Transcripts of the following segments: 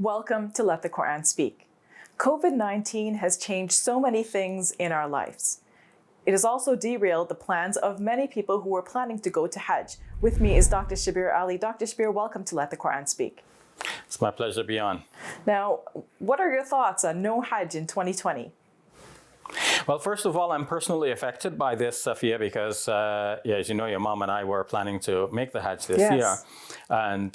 Welcome to Let the Quran Speak. COVID-19 has changed so many things in our lives. It has also derailed the plans of many people who were planning to go to Hajj. With me is Dr. Shabir Ali. Dr. Shabir, welcome to Let the Quran Speak. It's my pleasure to be on. Now, what are your thoughts on no Hajj in 2020? Well, first of all, I'm personally affected by this, Safia, because, as you know, your mom and I were planning to make the Hajj this year. And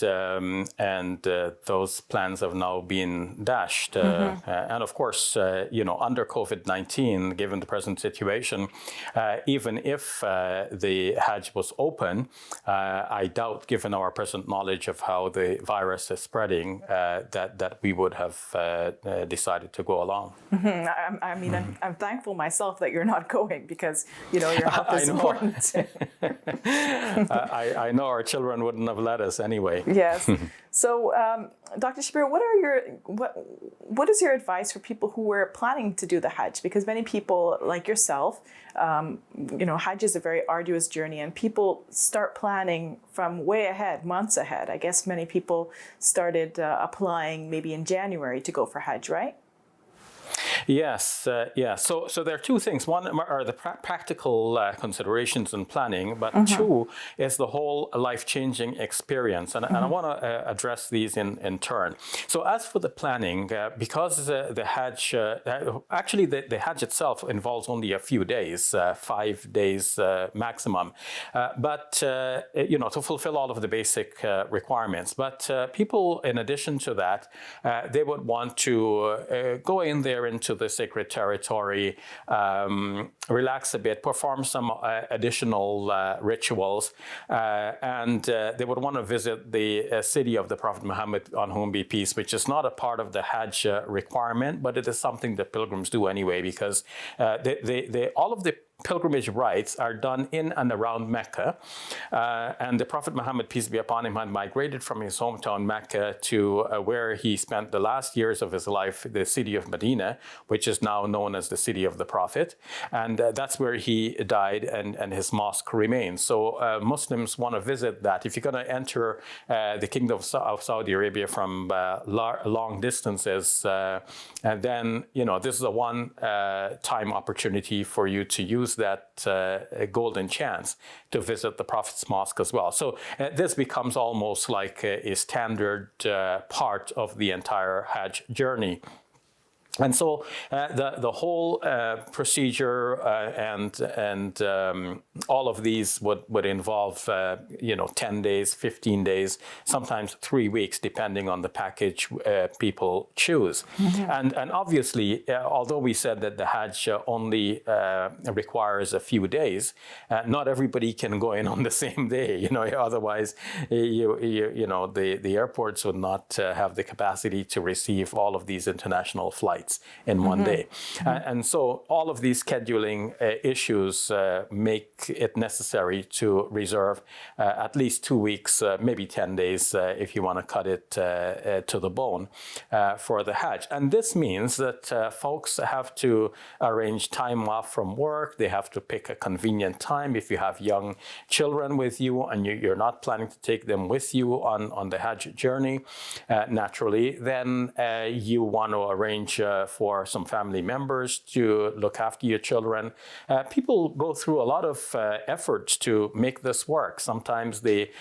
those plans have now been dashed. And of course, under COVID-19, given the present situation, even if the Hajj was open, I doubt, given our present knowledge of how the virus is spreading, that we would have decided to go along. I'm thankful myself that you're not going because, your health is important. I know our children wouldn't have let us anyway. Yes. So, Dr. Shabir, what is your advice for people who were planning to do the Hajj? Because many people, like yourself, Hajj is a very arduous journey, and people start planning from way ahead, months ahead. I guess many people started applying maybe in January to go for Hajj, right? Yes, So there are two things. One are the practical considerations and planning, but two is the whole life-changing experience. And I want to address these in turn. So as for the planning, because the Hajj, actually the Hajj itself involves only a few days, 5 days maximum, but to fulfill all of the basic requirements. But people, in addition to that, they would want to go in there into the sacred territory, relax a bit, perform some additional rituals, and they would want to visit the city of the Prophet Muhammad, on whom be peace, which is not a part of the Hajj requirement, but it is something that pilgrims do anyway, because all of the pilgrimage rites are done in and around Mecca, and the Prophet Muhammad, peace be upon him, had migrated from his hometown Mecca to where he spent the last years of his life, the city of Medina, which is now known as the city of the Prophet, and that's where he died, and his mosque remains. So Muslims want to visit that. If you're going to enter the Kingdom of Saudi Arabia from long distances, then this is a one-time opportunity for you to use that golden chance to visit the Prophet's mosque as well. So this becomes almost like a standard part of the entire Hajj journey. And so the whole procedure and all of these would involve 10 days, 15 days, sometimes 3 weeks, depending on the package people choose. And obviously, although we said that the Hajj only requires a few days, not everybody can go in on the same day. Otherwise, the airports would not have the capacity to receive all of these international flights in one day. And so all of these scheduling issues make it necessary to reserve at least 2 weeks, maybe 10 days, if you want to cut it to the bone for the Hajj. And this means that folks have to arrange time off from work. They have to pick a convenient time. If you have young children with you and you're not planning to take them with you on the Hajj journey, naturally, then you want to arrange for some family members to look after your children. People go through a lot of effort to make this work. Sometimes they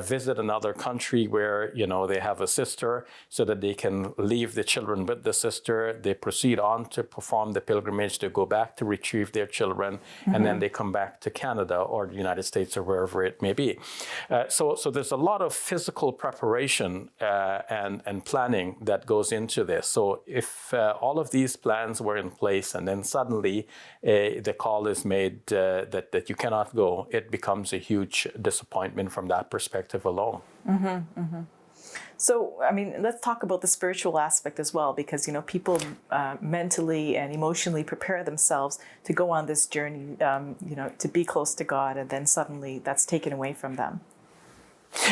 visit another country where, they have a sister so that they can leave the children with the sister. They proceed on to perform the pilgrimage to go back to retrieve their children, and then they come back to Canada or the United States or wherever it may be. So there's a lot of physical preparation and planning that goes into this. So if all of these plans were in place and then suddenly the call is made that you cannot go, it becomes a huge disappointment from that perspective alone. So, let's talk about the spiritual aspect as well, because, people mentally and emotionally prepare themselves to go on this journey, to be close to God, and then suddenly that's taken away from them.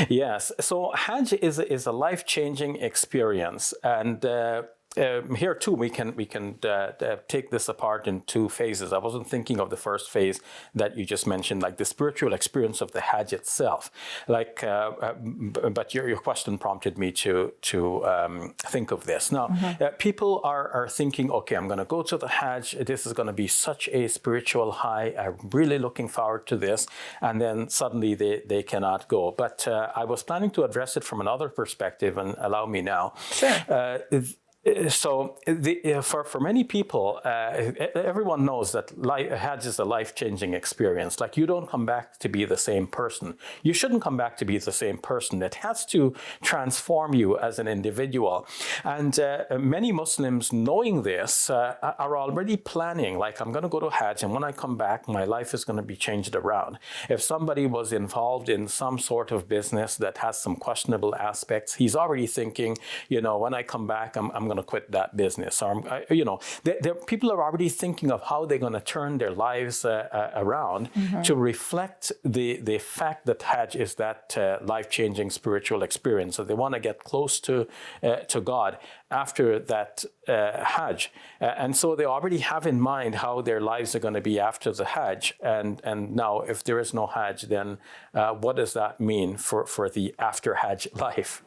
Yes. So Hajj is a life-changing experience, and here too, we can take this apart in two phases. I wasn't thinking of the first phase that you just mentioned, like the spiritual experience of the Hajj itself. Like, but your question prompted me to think of this. Now, people are thinking, okay, I'm going to go to the Hajj. This is going to be such a spiritual high. I'm really looking forward to this, and then suddenly they cannot go. But I was planning to address it from another perspective, and allow me now. Sure. So for many people, everyone knows that Hajj is a life-changing experience. Like, you don't come back to be the same person. You shouldn't come back to be the same person. It has to transform you as an individual. And many Muslims, knowing this, are already planning, like, I'm going to go to Hajj, and when I come back, my life is going to be changed around. If somebody was involved in some sort of business that has some questionable aspects, he's already thinking, when I come back, I'm going to quit that business. Or, people are already thinking of how they're going to turn their lives around to reflect the fact that Hajj is that life-changing spiritual experience. So they want to get close to God after that Hajj. And so they already have in mind how their lives are going to be after the Hajj. And now, if there is no Hajj, then what does that mean for the after Hajj life?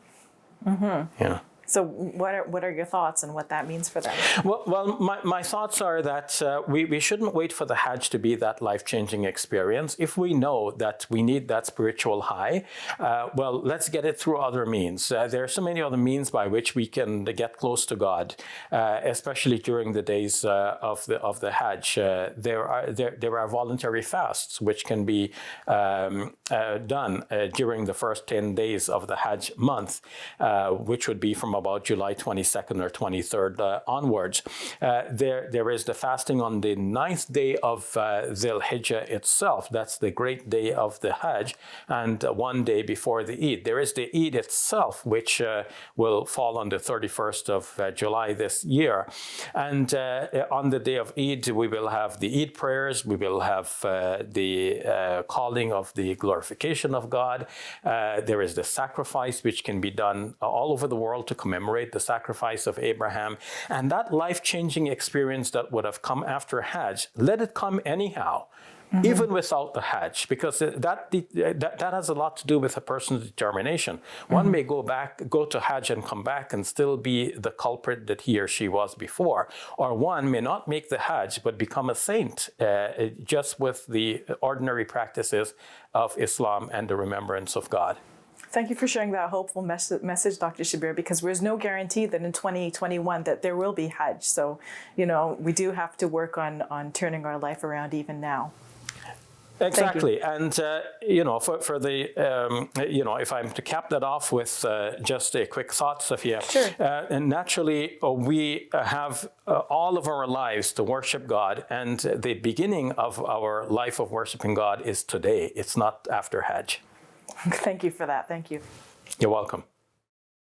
Yeah. So what are your thoughts on what that means for them? Well, my thoughts are that we shouldn't wait for the Hajj to be that life-changing experience. If we know that we need that spiritual high, well, let's get it through other means. There are so many other means by which we can get close to God, especially during the days of the Hajj. There are voluntary fasts which can be done during the first 10 days of the Hajj month, which would be from about July 22nd or 23rd onwards. There is the fasting on the 9th day of Dhul Hijjah itself. That's the great day of the Hajj, and one day before the Eid. There is the Eid itself, which will fall on the 31st of July this year. And on the day of Eid, we will have the Eid prayers. We will have the calling of the glorification of God. There is the sacrifice, which can be done all over the world to commemorate the sacrifice of Abraham. And that life-changing experience that would have come after Hajj, let it come anyhow, even without the Hajj, because that has a lot to do with a person's determination. One may go to Hajj and come back and still be the culprit that he or she was before. Or one may not make the Hajj, but become a saint just with the ordinary practices of Islam and the remembrance of God. Thank you for sharing that hopeful message, Dr. Shabir, because there's no guarantee that in 2021 that there will be Hajj. So, we do have to work on turning our life around even now. Exactly. And, for the, if I'm to cap that off with just a quick thought, Sophia, sure. And naturally, we have all of our lives to worship God, and the beginning of our life of worshiping God is today. It's not after Hajj. Thank you for that. Thank you. You're welcome.